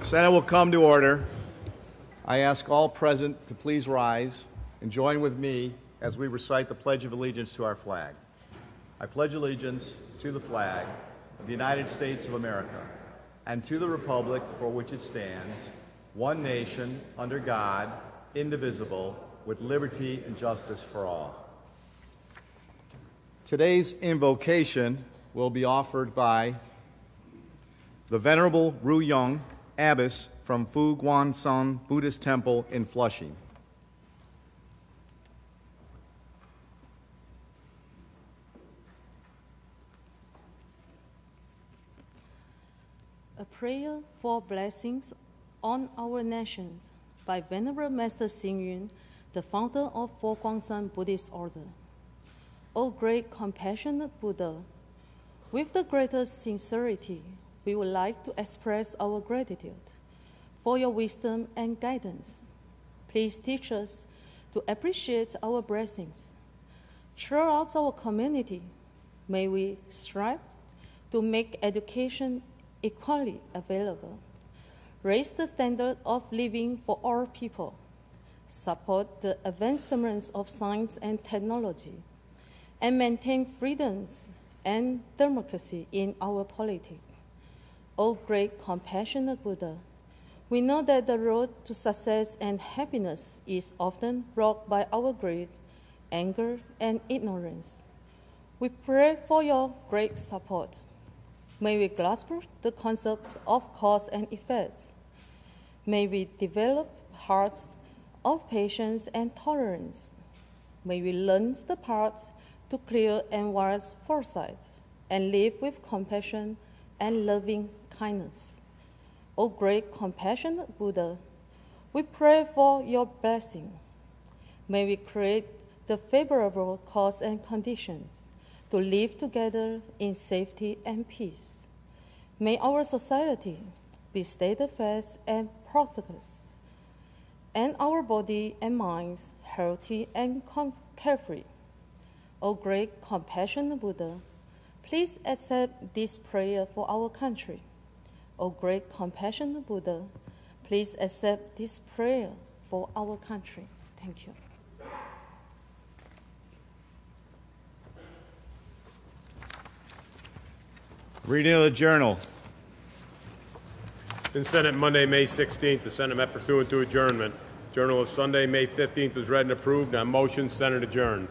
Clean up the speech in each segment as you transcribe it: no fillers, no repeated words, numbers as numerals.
Senate will come to order. I ask all present to please rise and join with me as we recite the Pledge of Allegiance to our flag. I pledge allegiance to the flag of the United States of America and to the republic for which it stands, one nation, under God, indivisible, with liberty and justice for all. Today's invocation will be offered by the Venerable Ru Young, Abbess from Fu Guan San Buddhist Temple in Flushing. A prayer for blessings on our nations by Venerable Master Xing Yun, the founder of Fu Guan San Buddhist Order. O great compassionate Buddha, with the greatest sincerity, we would like to express our gratitude for your wisdom and guidance. Please teach us to appreciate our blessings. Throughout our community, may we strive to make education equally available, raise the standard of living for all people, support the advancements of science and technology, and maintain freedoms and democracy in our politics. O great compassionate Buddha, we know that the road to success and happiness is often blocked by our greed, anger, and ignorance. We pray for your great support. May we grasp the concept of cause and effect. May we develop hearts of patience and tolerance. May we learn the path to clear and wise foresight and live with compassion and loving kindness. O great compassionate Buddha, we pray for your blessing. May we create the favorable cause and conditions to live together in safety and peace. May our society be steadfast and prosperous, and our body and minds healthy and carefree. O great compassionate Buddha, please accept this prayer for our country. O great compassionate Buddha, please accept this prayer for our country. Thank you. Reading of the journal. In Senate Monday, May 16th, the Senate met pursuant to adjournment. Journal of Sunday, May 15th was read and approved. On motion, Senate adjourned.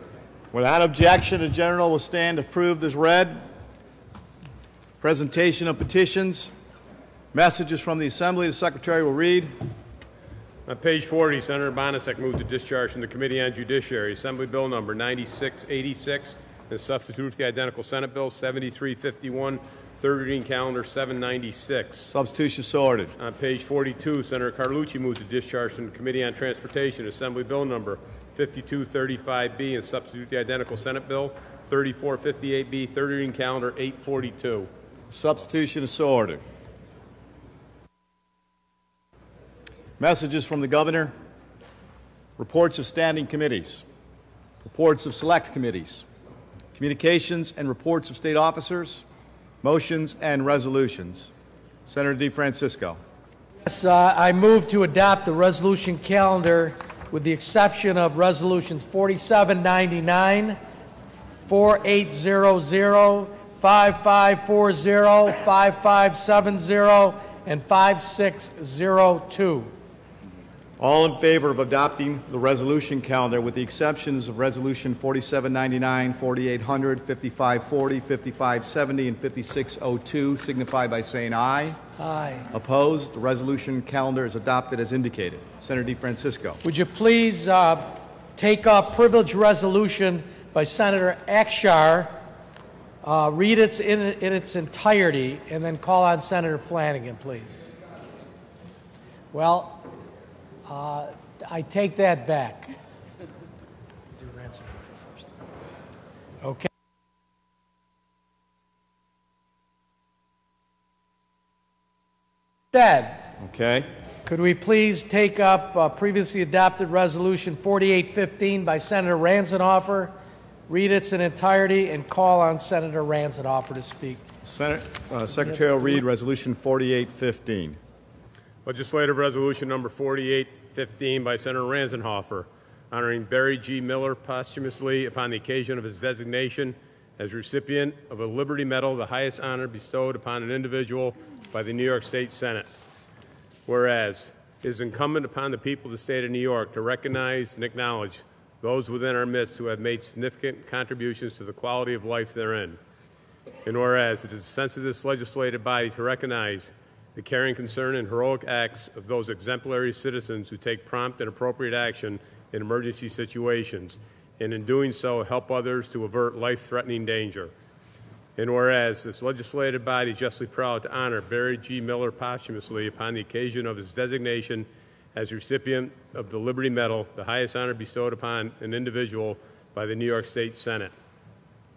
Without objection, the journal will stand approved as read. Presentation of petitions. Messages from the Assembly, the Secretary will read. On page 40, Senator Bonasek moved to discharge from the Committee on Judiciary Assembly Bill number 9686 and substitute for the identical Senate Bill 7351, third reading calendar 796. Substitution so ordered. On page 42, Senator Carlucci moved to discharge from the Committee on Transportation Assembly Bill number 5235B and substitute the identical Senate Bill 3458B, third reading calendar 842. Substitution is so ordered. Messages from the Governor. Reports of standing committees. Reports of select committees. Communications and reports of state officers. Motions and resolutions. Senator DeFrancisco. Yes, I move to adopt the resolution calendar with the exception of resolutions 4799, 4800, 5540, 5570, and 5602. All in favor of adopting the resolution calendar with the exceptions of Resolution 4799, 4800, 5540, 5570, and 5602 signify by saying aye. Aye. Opposed? The resolution calendar is adopted as indicated. Senator DeFrancisco. Would you please take up privilege resolution by Senator Akshar, read it in its entirety, and then call on Senator Flanagan, please. Well, I take that back. Okay. Dead. Okay. Could we please take up previously adopted resolution 4815 by Senator Ranzanoffer, read it in entirety, and call on Senator Ranzanoffer to speak? Secretary will read resolution 4815. Legislative Resolution Number 4815 by Senator Ransenhofer, honoring Barry G. Miller posthumously upon the occasion of his designation as recipient of a Liberty Medal, the highest honor bestowed upon an individual by the New York State Senate. Whereas it is incumbent upon the people of the state of New York to recognize and acknowledge those within our midst who have made significant contributions to the quality of life therein. And whereas it is the sense of this legislative body to recognize the caring concern and heroic acts of those exemplary citizens who take prompt and appropriate action in emergency situations, and in doing so help others to avert life-threatening danger. And whereas this legislative body is justly proud to honor Barry G. Miller posthumously upon the occasion of his designation as recipient of the Liberty Medal, the highest honor bestowed upon an individual by the New York State Senate.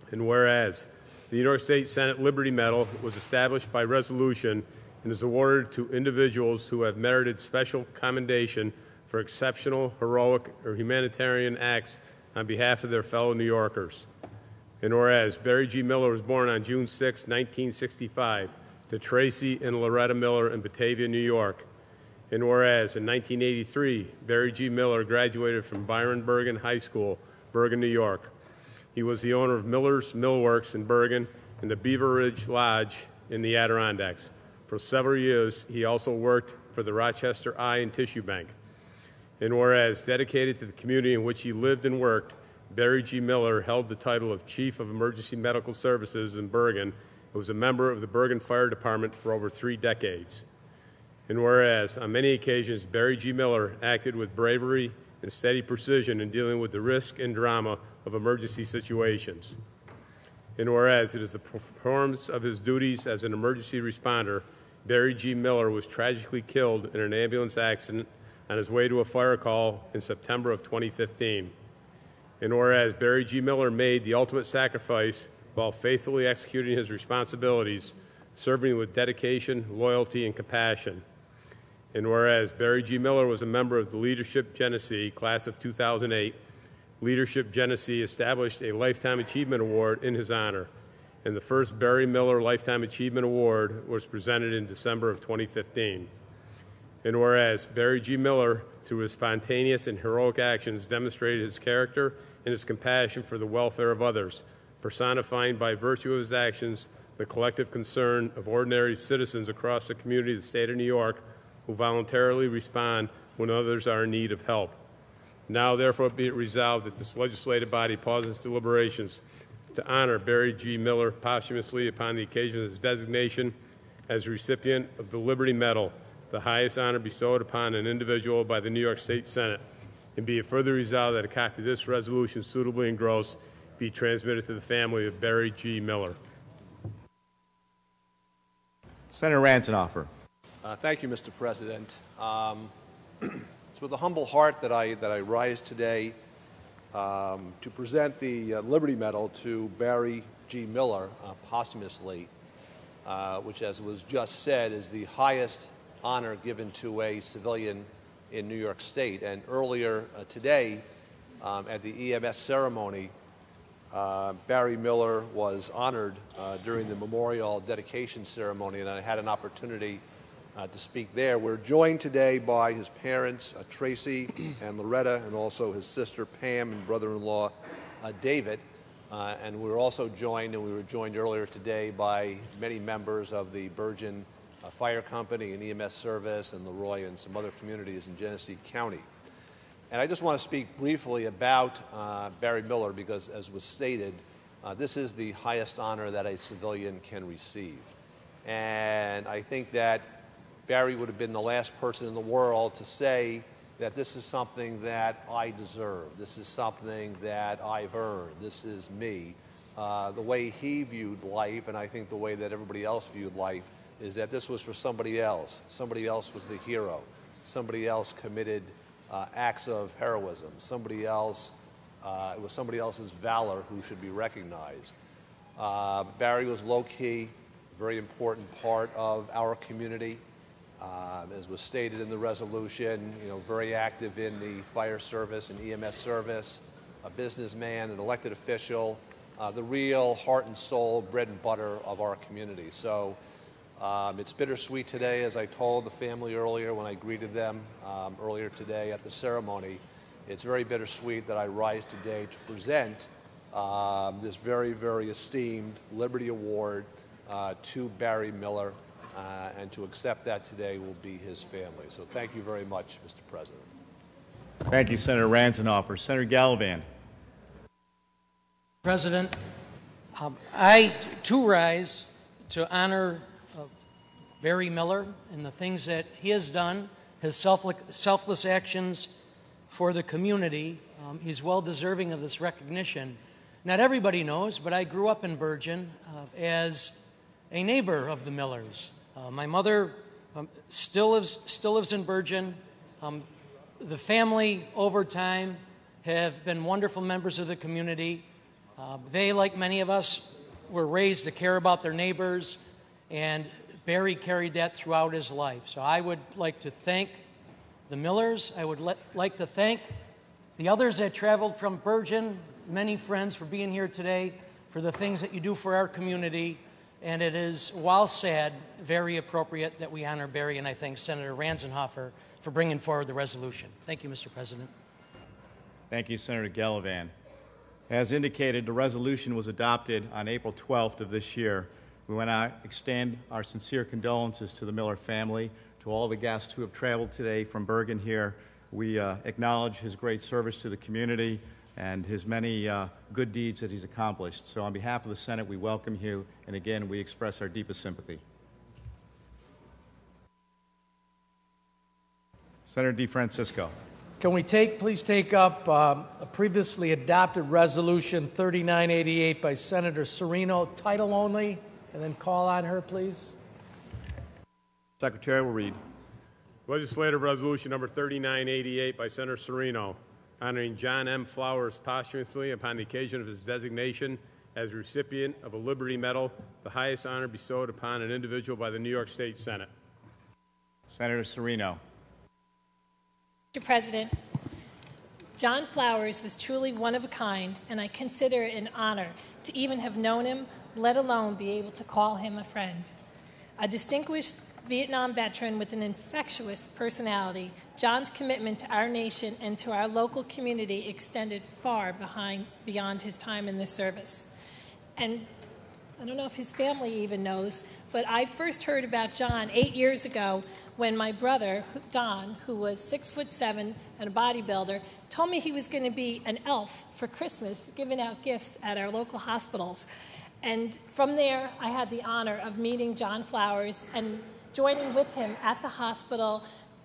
And whereas the New York State Senate Liberty Medal was established by resolution and is awarded to individuals who have merited special commendation for exceptional, heroic, or humanitarian acts on behalf of their fellow New Yorkers. And whereas Barry G. Miller was born on June 6, 1965, to Tracy and Loretta Miller in Batavia, New York. And whereas in 1983, Barry G. Miller graduated from Byron Bergen High School, Bergen, New York. He was the owner of Miller's Millworks in Bergen and the Beaver Ridge Lodge in the Adirondacks. For several years, he also worked for the Rochester Eye and Tissue Bank. And whereas dedicated to the community in which he lived and worked, Barry G. Miller held the title of Chief of Emergency Medical Services in Bergen and was a member of the Bergen Fire Department for over 3 decades. And whereas on many occasions Barry G. Miller acted with bravery and steady precision in dealing with the risk and drama of emergency situations. And whereas it is the performance of his duties as an emergency responder, Barry G. Miller was tragically killed in an ambulance accident on his way to a fire call in September of 2015. And whereas Barry G. Miller made the ultimate sacrifice while faithfully executing his responsibilities, serving with dedication, loyalty, and compassion. And whereas Barry G. Miller was a member of the Leadership Genesee class of 2008, Leadership Genesee established a Lifetime Achievement Award in his honor, and the first Barry Miller Lifetime Achievement Award was presented in December of 2015. And whereas Barry G. Miller, through his spontaneous and heroic actions, demonstrated his character and his compassion for the welfare of others, personifying by virtue of his actions the collective concern of ordinary citizens across the community of the state of New York who voluntarily respond when others are in need of help. Now, therefore, be it resolved that this legislative body pauses deliberations to honor Barry G. Miller posthumously upon the occasion of his designation as recipient of the Liberty Medal, the highest honor bestowed upon an individual by the New York State Senate, and be it further resolved that a copy of this resolution suitably engrossed be transmitted to the family of Barry G. Miller. Senator Ransenhofer. Thank you, Mr. President. It's with a humble heart that I rise today to present the Liberty Medal to Barry G. Miller posthumously, which, as was just said, is the highest honor given to a civilian in New York State. And earlier today, at the EMS ceremony, Barry Miller was honored during the memorial dedication ceremony, and I had an opportunity to speak there. We're joined today by his parents, Tracy and Loretta, and also his sister Pam and brother-in-law David. And we're also joined, and we were joined earlier today by many members of the Bergen Fire Company and EMS Service and Leroy and some other communities in Genesee County. And I just want to speak briefly about Barry Miller because, as was stated, this is the highest honor that a civilian can receive. And I think that Barry would have been the last person in the world to say that this is something that I deserve. This is something that I've earned. This is me. The way he viewed life, and I think the way that everybody else viewed life, is that this was for somebody else. Somebody else was the hero. Somebody else committed acts of heroism. Somebody else, it was somebody else's valor who should be recognized. Barry was low-key, a very important part of our community. As was stated in the resolution, very active in the fire service and EMS service, a businessman, an elected official, the real heart and soul, bread and butter of our community. So It's bittersweet today, as I told the family earlier when I greeted them earlier today at the ceremony. It's very bittersweet that I rise today to present this very, very esteemed Liberty Award to Barry Miller, and to accept that today will be his family. So thank you very much, Mr. President. Thank you, Senator Ranzenhofer. Senator Gallivan. President, I too rise to honor Barry Miller and the things that he has done, his selfless actions for the community. He's well deserving of this recognition. Not everybody knows, but I grew up in Bergen as a neighbor of the Millers. My mother still lives in Bergen. The family, over time, have been wonderful members of the community. They, like many of us, were raised to care about their neighbors, and Barry carried that throughout his life. So I would like to thank the Millers. I would like to thank the others that traveled from Bergen, many friends, for being here today, for the things that you do for our community. And it is, while sad, very appropriate that we honor Barry, and I thank Senator Ranzenhofer for bringing forward the resolution. Thank you, Mr. President. Thank you, Senator Gallivan. As indicated, the resolution was adopted on April 12th of this year. We want to extend our sincere condolences to the Miller family, to all the guests who have traveled today from Bergen here. We acknowledge his great service to the community and his many good deeds that he's accomplished. So on behalf of the Senate, we welcome you, and again, we express our deepest sympathy. Senator DeFrancisco. Can we please take up a previously adopted resolution 3988 by Senator Serino, title only, and then call on her, please? Secretary will read. Legislative Resolution Number 3988 by Senator Serino, honoring John M. Flowers posthumously upon the occasion of his designation as recipient of a Liberty Medal, the highest honor bestowed upon an individual by the New York State Senate. Senator Serino. Mr. President, John Flowers was truly one of a kind, and I consider it an honor to even have known him, let alone be able to call him a friend. A distinguished Vietnam veteran with an infectious personality, John's commitment to our nation and to our local community extended far beyond his time in the service. And I don't know if his family even knows, but I first heard about John 8 years ago when my brother, Don, who was 6'7" and a bodybuilder, told me he was going to be an elf for Christmas, giving out gifts at our local hospitals. And from there, I had the honor of meeting John Flowers and joining with him at the hospital,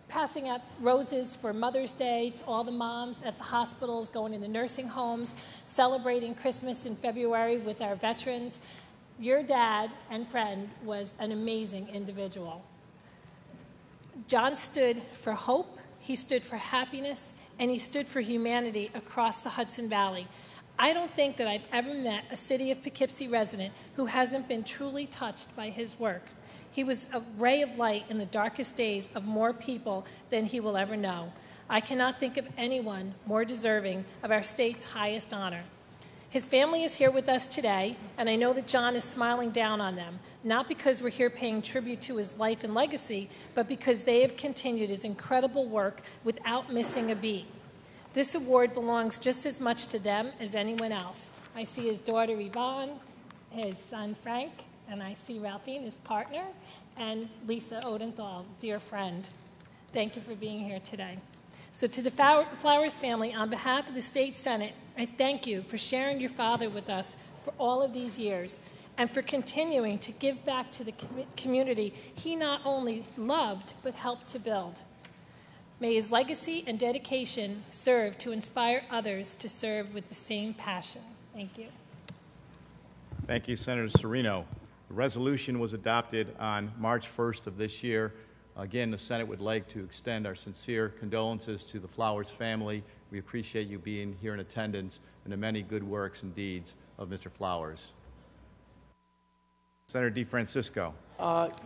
passing out roses for Mother's Day to all the moms at the hospitals, going to the nursing homes, celebrating Christmas in February with our veterans. Your dad and friend was an amazing individual. John stood for hope, he stood for happiness, and he stood for humanity across the Hudson Valley. I don't think that I've ever met a City of Poughkeepsie resident who hasn't been truly touched by his work. He was a ray of light in the darkest days of more people than he will ever know. I cannot think of anyone more deserving of our state's highest honor. His family is here with us today, and I know that John is smiling down on them, not because we're here paying tribute to his life and legacy, but because they have continued his incredible work without missing a beat. This award belongs just as much to them as anyone else. I see his daughter Yvonne, his son Frank, and I see Ralphine, his partner, and Lisa Odenthal, dear friend. Thank you for being here today. So to the Flowers family, on behalf of the State Senate, I thank you for sharing your father with us for all of these years and for continuing to give back to the community he not only loved but helped to build. May his legacy and dedication serve to inspire others to serve with the same passion. Thank you. Thank you, Senator Serino. The resolution was adopted on March 1st of this year. Again, the Senate would like to extend our sincere condolences to the Flowers family. We appreciate you being here in attendance and the many good works and deeds of Mr. Flowers. Senator DeFrancisco.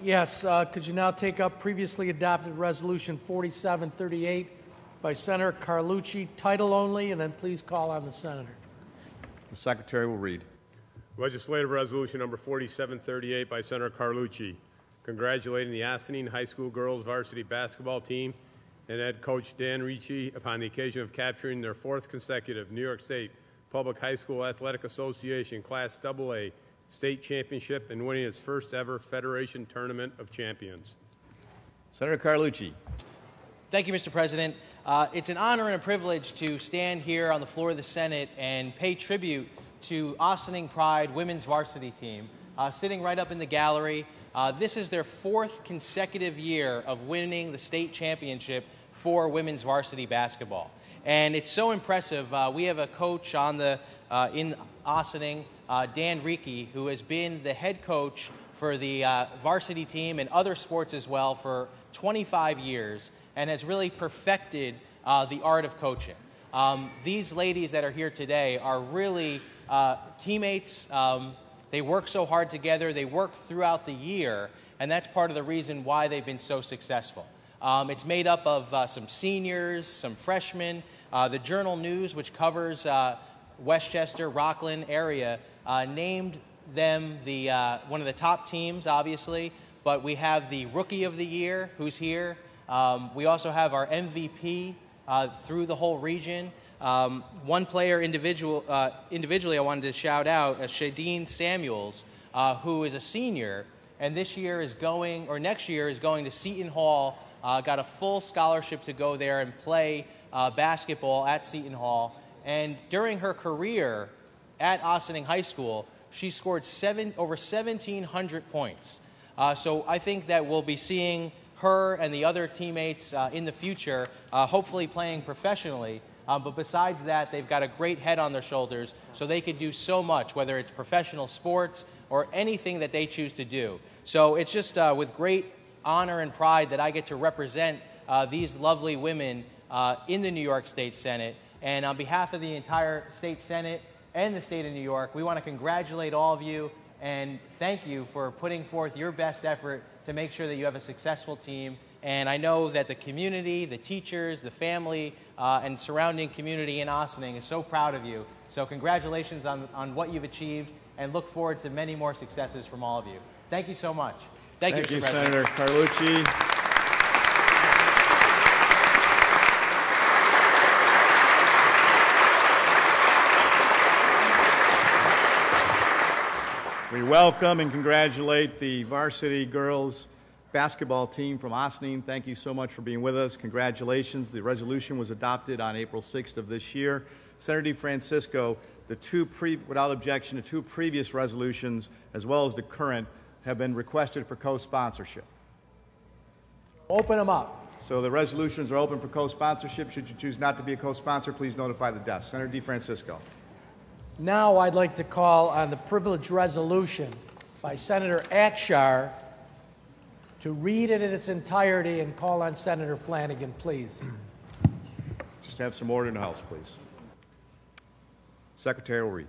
Yes, could you now take up previously adopted Resolution 4738 by Senator Carlucci, title only, and then please call on the Senator. The Secretary will read. Legislative Resolution Number 4738 by Senator Carlucci, congratulating the Ossining High School girls varsity basketball team and head coach Dan Ricci upon the occasion of capturing their 4th consecutive New York State Public High School Athletic Association Class AA state championship and winning its first ever Federation Tournament of Champions. Senator Carlucci. Thank you, Mr. President. It's an honor and a privilege to stand here on the floor of the Senate and pay tribute to Ossining Pride women's varsity team. Sitting right up in the gallery, this is their 4th consecutive year of winning the state championship for women's varsity basketball. And it's so impressive. We have a coach on in Ossining, Dan Ricci, who has been the head coach for the varsity team and other sports as well for 25 years and has really perfected the art of coaching. These ladies that are here today are really teammates. They work so hard together. They work throughout the year, and that's part of the reason why they've been so successful. It's made up of some seniors, some freshmen. The Journal News, which covers Westchester, Rockland area, named them one of the top teams, obviously, but we have the Rookie of the Year, who's here. We also have our MVP through the whole region. One player individually I wanted to shout out, Shadeen Samuels, who is a senior, and this year is going, or next year is going to Seton Hall, got a full scholarship to go there and play basketball at Seton Hall. And during her career at Ossining High School, she scored over 1,700 points. So I think that we'll be seeing her and the other teammates in the future, hopefully playing professionally. But besides that, they've got a great head on their shoulders, so they could do so much, whether it's professional sports or anything that they choose to do. So it's just with great honor and pride that I get to represent these lovely women in the New York State Senate. And on behalf of the entire State Senate and the state of New York, we want to congratulate all of you and thank you for putting forth your best effort to make sure that you have a successful team. And I know that the community, the teachers, the family, and surrounding community in Ossining is so proud of you. So congratulations on what you've achieved, and look forward to many more successes from all of you. Thank you so much. Thank you, Mr. President. Senator Carlucci. We welcome and congratulate the varsity girls basketball team from Ossining. Thank you so much for being with us. Congratulations. The resolution was adopted on April 6th of this year. Senator DeFrancisco, without objection, the 2 previous resolutions, as well as the current, have been requested for co-sponsorship. Open them up. So the resolutions are open for co-sponsorship. Should you choose not to be a co-sponsor, please notify the desk. Senator DeFrancisco. Now I'd like to call on the privilege resolution by Senator Akshar to read it in its entirety and call on Senator Flanagan, please. Just have some order in the House, please. Secretary will read.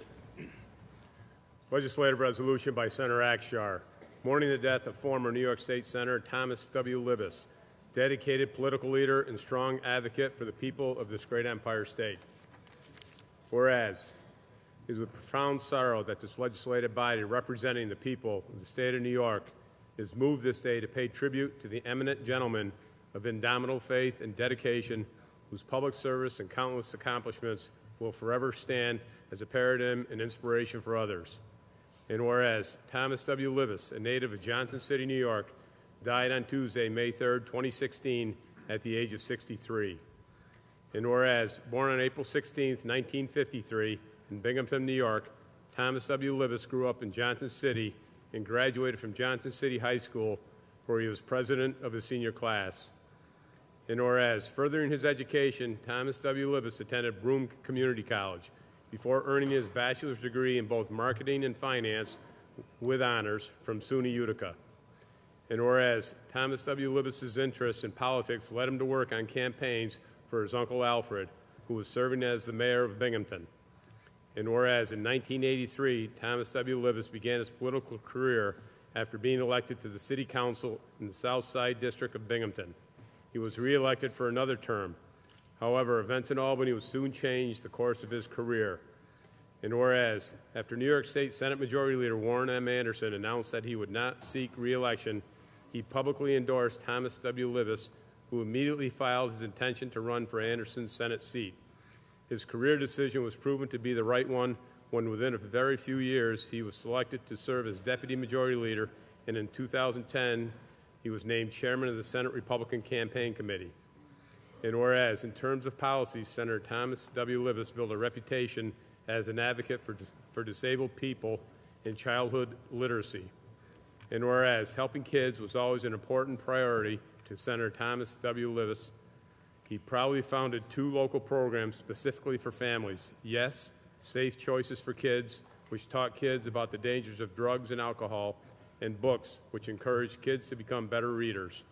Legislative resolution by Senator Akshar, mourning the death of former New York State Senator Thomas W. Libous, dedicated political leader and strong advocate for the people of this great Empire State. Whereas, it is with profound sorrow that this legislative body representing the people of the state of New York is moved this day to pay tribute to the eminent gentleman of indomitable faith and dedication whose public service and countless accomplishments will forever stand as a paradigm and inspiration for others. And whereas Thomas W. Libous, a native of Johnson City, New York, died on Tuesday, May 3rd, 2016, at the age of 63. And whereas, born on April 16th, 1953, in Binghamton, New York, Thomas W. Libous grew up in Johnson City and graduated from Johnson City High School, where he was president of his senior class. And whereas, furthering his education, Thomas W. Libous attended Broome Community College before earning his bachelor's degree in both marketing and finance with honors from SUNY Utica. And whereas, Thomas W. Libous' interest in politics led him to work on campaigns for his uncle Alfred, who was serving as the mayor of Binghamton. And whereas in 1983, Thomas W. Libous began his political career after being elected to the City Council in the South Side District of Binghamton. He was reelected for another term. However, events in Albany would soon change the course of his career. And whereas, after New York State Senate Majority Leader Warren M. Anderson announced that he would not seek reelection, he publicly endorsed Thomas W. Livis, who immediately filed his intention to run for Anderson's Senate seat. His career decision was proven to be the right one when within a very few years he was selected to serve as Deputy Majority Leader, and in 2010 he was named Chairman of the Senate Republican Campaign Committee. And whereas, in terms of policy, Senator Thomas W. Livis built a reputation as an advocate for disabled people and childhood literacy. And whereas, helping kids was always an important priority to Senator Thomas W. Livis, he proudly founded 2 local programs specifically for families. Yes, Safe Choices for Kids, which taught kids about the dangers of drugs and alcohol, and Books, which encouraged kids to become better readers.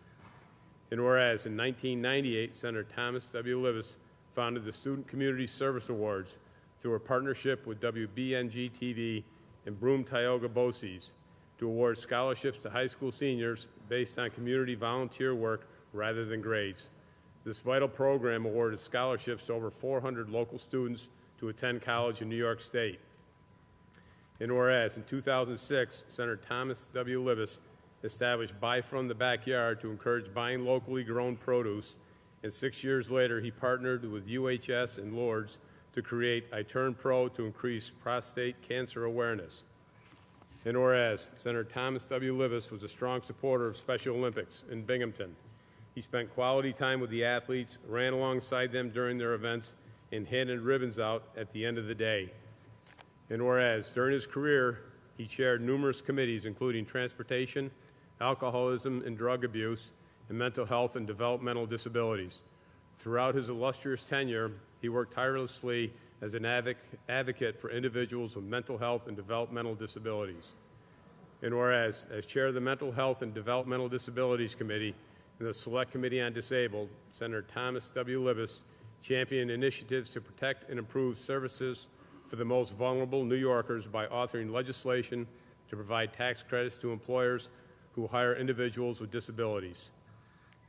And whereas in 1998, Senator Thomas W. Livis founded the Student Community Service Awards through a partnership with WBNG-TV and Broome Tioga BOCES to award scholarships to high school seniors based on community volunteer work rather than grades. This vital program awarded scholarships to over 400 local students to attend college in New York State. And whereas in 2006, Senator Thomas W. Livis established Buy From the Backyard to encourage buying locally grown produce, and 6 years later he partnered with UHS and Lourdes to create I Turn Pro to increase prostate cancer awareness. And whereas Senator Thomas W. Livis was a strong supporter of Special Olympics in Binghamton, he spent quality time with the athletes, ran alongside them during their events, and handed ribbons out at the end of the day. And whereas during his career, he chaired numerous committees, including transportation, alcoholism and drug abuse, and mental health and developmental disabilities. Throughout his illustrious tenure, he worked tirelessly as an advocate for individuals with mental health and developmental disabilities. And whereas, as chair of the Mental Health and Developmental Disabilities Committee and the Select Committee on Disabled, Senator Thomas W. Livis championed initiatives to protect and improve services for the most vulnerable New Yorkers by authoring legislation to provide tax credits to employers who hire individuals with disabilities.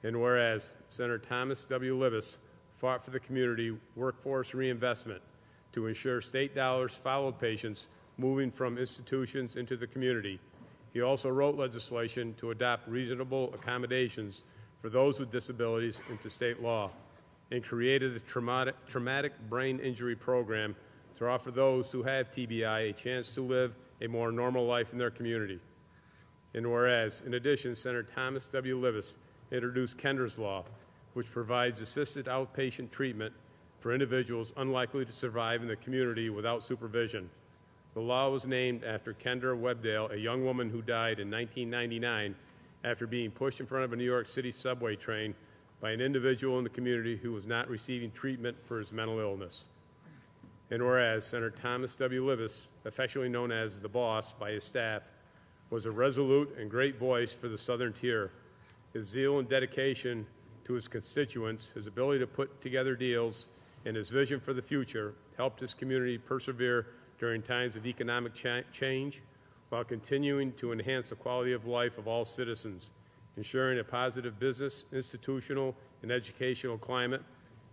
And whereas Senator Thomas W. Livis fought for the community workforce reinvestment to ensure state dollars followed patients moving from institutions into the community, he also wrote legislation to adopt reasonable accommodations for those with disabilities into state law, and created the traumatic brain injury program to offer those who have TBI a chance to live a more normal life in their community. And whereas, in addition, Senator Thomas W. Livis introduced Kendra's Law, which provides assisted outpatient treatment for individuals unlikely to survive in the community without supervision. The law was named after Kendra Webdale, a young woman who died in 1999 after being pushed in front of a New York City subway train by an individual in the community who was not receiving treatment for his mental illness. And whereas Senator Thomas W. Livis, affectionately known as the Boss by his staff, was a resolute and great voice for the Southern Tier. His zeal and dedication to his constituents, his ability to put together deals, and his vision for the future helped his community persevere during times of economic change while continuing to enhance the quality of life of all citizens, ensuring a positive business, institutional, and educational climate,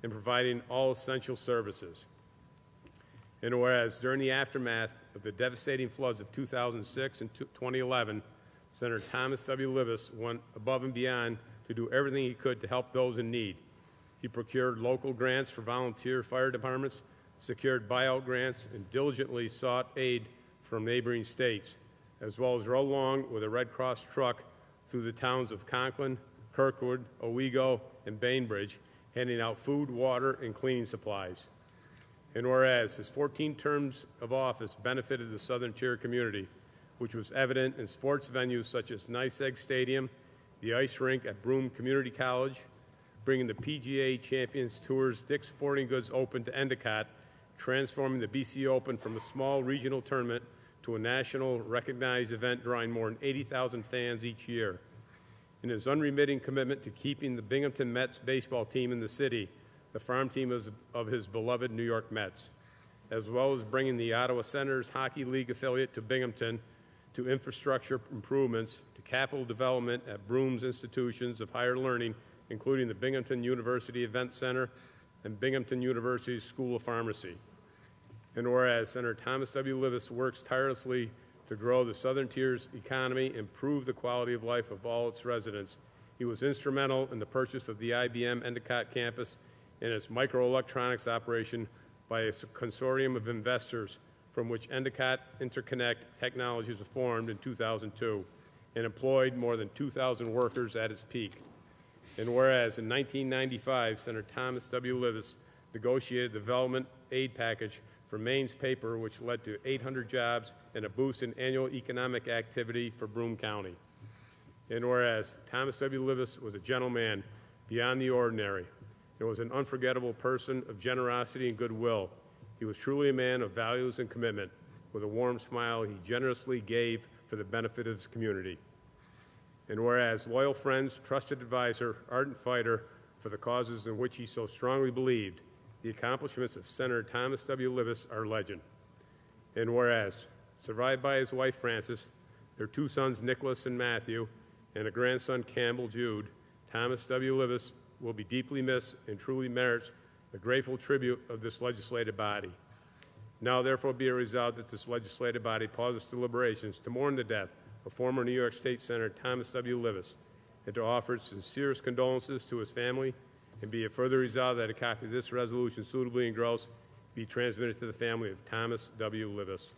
and providing all essential services. And whereas during the aftermath of the devastating floods of 2006 and 2011, Senator Thomas W. Livis went above and beyond to do everything he could to help those in need. He procured local grants for volunteer fire departments, secured buyout grants, and diligently sought aid from neighboring states, as well as rode along with a Red Cross truck through the towns of Conklin, Kirkwood, Owego, and Bainbridge, handing out food, water, and cleaning supplies. And whereas his 14 terms of office benefited the Southern Tier community, which was evident in sports venues such as NYSEG Stadium, the ice rink at Broome Community College, bringing the PGA Champions Tour's Dick's Sporting Goods Open to Endicott, transforming the BC Open from a small regional tournament to a national recognized event drawing more than 80,000 fans each year. In his unremitting commitment to keeping the Binghamton Mets baseball team in the city, the farm team of his beloved New York Mets, as well as bringing the Ottawa Senators Hockey League affiliate to Binghamton, to infrastructure improvements, to capital development at Broome's institutions of higher learning, including the Binghamton University Event Center and Binghamton University's School of Pharmacy. And whereas Senator Thomas W. Livis works tirelessly to grow the Southern Tier's economy and improve the quality of life of all its residents. He was instrumental in the purchase of the IBM Endicott campus and its microelectronics operation by a consortium of investors from which Endicott Interconnect Technologies was formed in 2002 and employed more than 2,000 workers at its peak. And whereas in 1995, Senator Thomas W. Livis negotiated the development aid package for Maine's paper, which led to 800 jobs and a boost in annual economic activity for Broome County. And whereas Thomas W. Livis was a gentleman beyond the ordinary and was an unforgettable person of generosity and goodwill, he was truly a man of values and commitment. With a warm smile, he generously gave for the benefit of his community. And whereas loyal friends, trusted advisor, ardent fighter for the causes in which he so strongly believed, the accomplishments of Senator Thomas W. Livis are legend. And whereas, survived by his wife Frances, their two sons Nicholas and Matthew, and a grandson Campbell Jude, Thomas W. Livis will be deeply missed and truly merits the grateful tribute of this legislative body. Now therefore be it resolved that this legislative body pauses deliberations to mourn the death of former New York State Senator Thomas W. Livis and to offer its sincerest condolences to his family, and be it further resolved that a copy of this resolution suitably engrossed be transmitted to the family of Thomas W. Livis.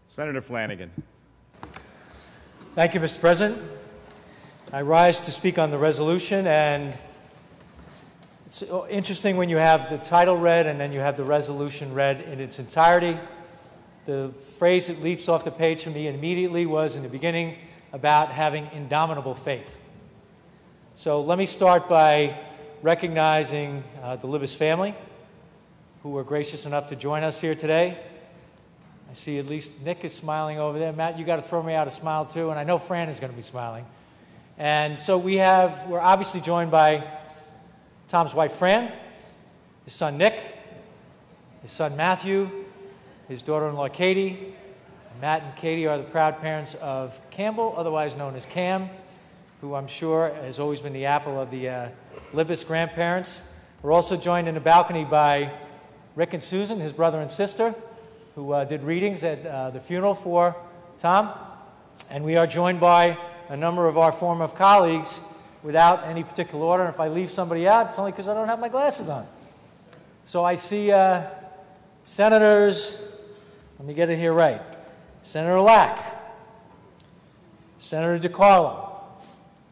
Senator Flanagan. Thank you, Mr. President. I rise to speak on the resolution, and it's interesting when you have the title read and then you have the resolution read in its entirety. The phrase that leaps off the page for me immediately was in the beginning about having indomitable faith. So let me start by recognizing the Livis family, who were gracious enough to join us here today. I see at least Nick is smiling over there. Matt, you got to throw me out a smile too, and I know Fran is going to be smiling. And so we're obviously joined by Tom's wife Fran, his son Nick, his son Matthew, his daughter-in-law Katie. Matt and Katie are the proud parents of Campbell, otherwise known as Cam, who I'm sure has always been the apple of the Livis grandparents. We're also joined in the balcony by Rick and Susan, his brother and sister, who did readings at the funeral for Tom. And we are joined by a number of our former colleagues without any particular order. And if I leave somebody out, it's only because I don't have my glasses on. So I see Senators, let me get it here right, Senator Lack, Senator DiCarlo,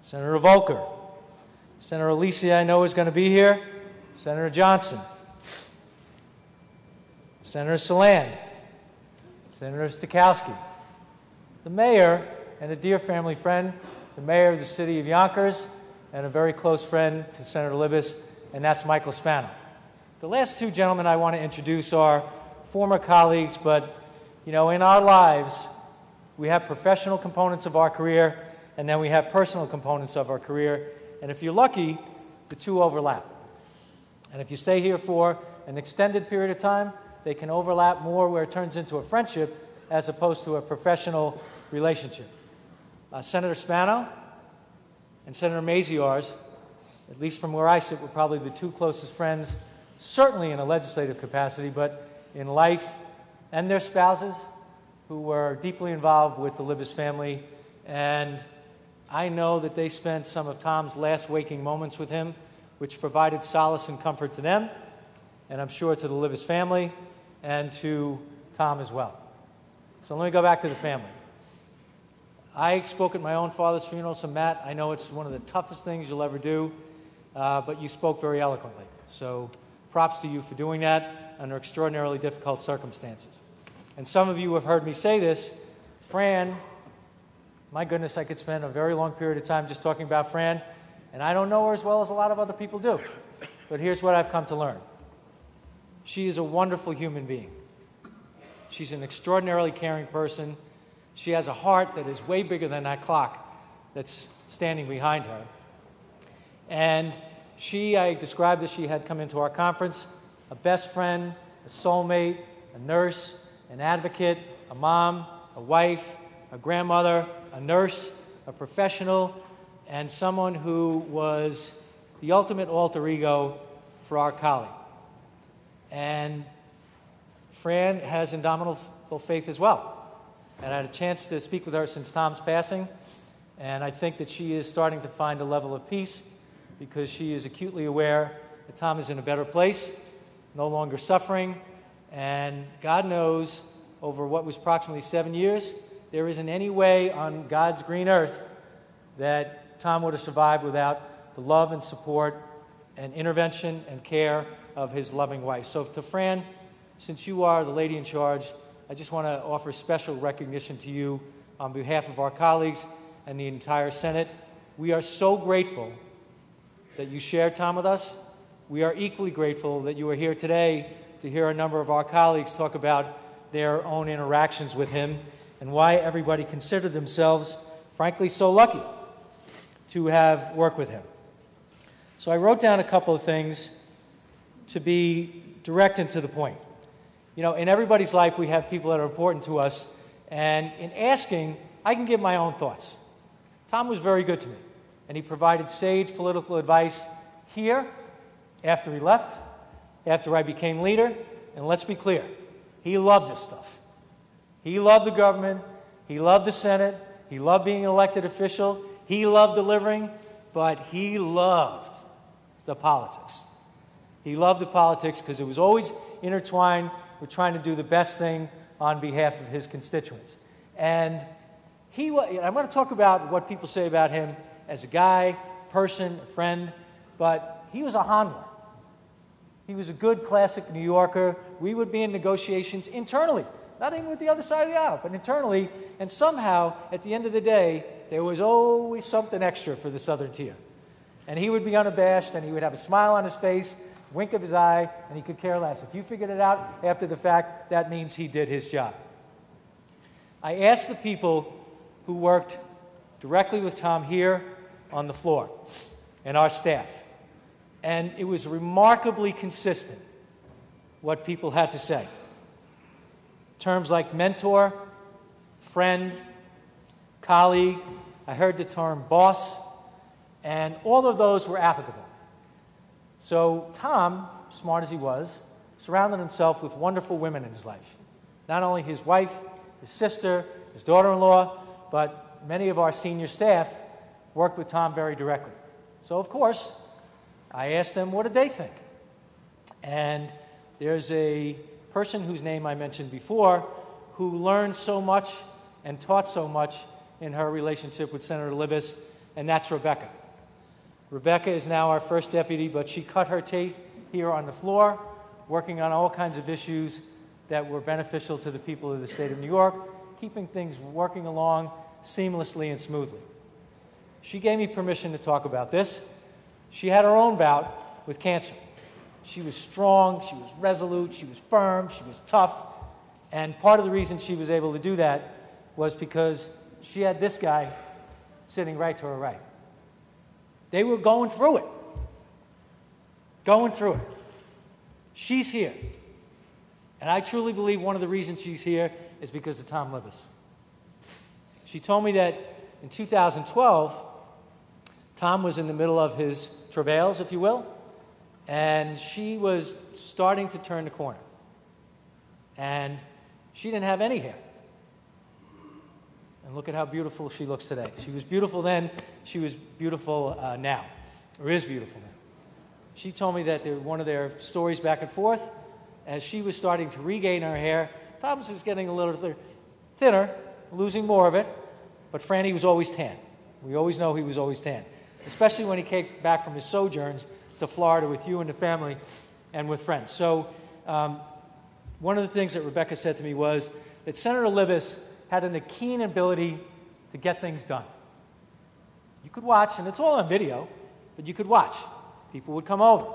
Senator Volker, Senator Alicia I know is going to be here, Senator Johnson, Senator Saland, Senator Stokowski, the mayor and a dear family friend, the mayor of the city of Yonkers, and a very close friend to Senator Livis, and that's Michael Spano. The last two gentlemen I want to introduce are former colleagues, but you know, in our lives, we have professional components of our career, and then we have personal components of our career, and if you're lucky, the two overlap. And if you stay here for an extended period of time, they can overlap more where it turns into a friendship as opposed to a professional relationship. Senator Spano and Senator Maziarz, at least from where I sit, were probably the two closest friends, certainly in a legislative capacity, but in life, and their spouses, who were deeply involved with the Livis family. And I know that they spent some of Tom's last waking moments with him, which provided solace and comfort to them, and I'm sure to the Livis family and to Tom as well. So let me go back to the family. I spoke at my own father's funeral, so Matt, I know it's one of the toughest things you'll ever do, but you spoke very eloquently. So props to you for doing that under extraordinarily difficult circumstances. And some of you have heard me say this. Fran, my goodness, I could spend a very long period of time just talking about Fran, and I don't know her as well as a lot of other people do. But here's what I've come to learn. She is a wonderful human being. She's an extraordinarily caring person. She has a heart that is way bigger than that clock that's standing behind her. And I described that she had come into our conference, a best friend, a soulmate, a nurse, an advocate, a mom, a wife, a grandmother, a nurse, a professional, and someone who was the ultimate alter ego for our colleague. And Fran has indomitable faith as well. and I had a chance to speak with her since Tom's passing, and I think that she is starting to find a level of peace because she is acutely aware that Tom is in a better place, no longer suffering, and God knows, over what was approximately 7 years, there isn't any way on God's green earth that Tom would have survived without the love and support and intervention and care of his loving wife. So to Fran, since you are the lady in charge, I just want to offer special recognition to you on behalf of our colleagues and the entire Senate. We are so grateful that you shared Tom with us. We are equally grateful that you are here today to hear a number of our colleagues talk about their own interactions with him and why everybody considered themselves, frankly, so lucky to have worked with him. So I wrote down a couple of things to be direct and to the point. You know, in everybody's life, we have people that are important to us, and in asking, I can give my own thoughts. Tom was very good to me, and he provided sage political advice here, after he left, after I became leader, and let's be clear, he loved this stuff. He loved the government, he loved the Senate, he loved being an elected official, he loved delivering, but he loved the politics. He loved the politics because it was always intertwined with trying to do the best thing on behalf of his constituents. And I'm going to talk about what people say about him as a guy, person, a friend, but he was a handler. He was a good classic New Yorker. We would be in negotiations internally, not even with the other side of the aisle, but internally, and somehow, at the end of the day, there was always something extra for the Southern tier. And he would be unabashed, and he would have a smile on his face, wink of his eye, and he could care less. If you figured it out after the fact, that means he did his job. I asked the people who worked directly with Tom here on the floor and our staff, and it was remarkably consistent what people had to say. Terms like mentor, friend, colleague, I heard the term boss, and all of those were applicable. So Tom, smart as he was, surrounded himself with wonderful women in his life. Not only his wife, his sister, his daughter-in-law, but many of our senior staff worked with Tom very directly. So, of course, I asked them, what did they think? And there's a person whose name I mentioned before who learned so much and taught so much in her relationship with Senator Libous, and that's Rebecca. Rebecca is now our first deputy, but she cut her teeth here on the floor, working on all kinds of issues that were beneficial to the people of the state of New York, keeping things working along seamlessly and smoothly. She gave me permission to talk about this. She had her own bout with cancer. She was strong, she was resolute, she was firm, she was tough, and part of the reason she was able to do that was because she had this guy sitting right to her right. They were going through it. Going through it. She's here. And I truly believe one of the reasons she's here is because of Tom Libous. She told me that in 2012, Tom was in the middle of his travails, if you will, and she was starting to turn the corner. And she didn't have any hair. And look at how beautiful she looks today. She was beautiful then, she was beautiful now, or is beautiful now. She told me that one of their stories back and forth, as she was starting to regain her hair, Tom was getting a little thinner, losing more of it, but Franny was always tan. We always know he was always tan, especially when he came back from his sojourns to Florida with you and the family and with friends. So one of the things that Rebecca said to me was that Senator Libous had a keen ability to get things done. You could watch, and it's all on video, but you could watch. People would come over.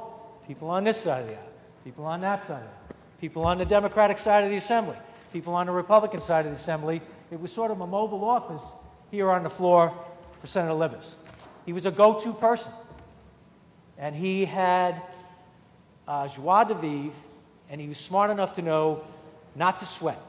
People on this side of the aisle. People on that side of the aisle. People on the Democratic side of the Assembly. People on the Republican side of the Assembly. It was sort of a mobile office here on the floor for Senator Libous. He was a go-to person. And he had joie de vivre, and he was smart enough to know not to sweat.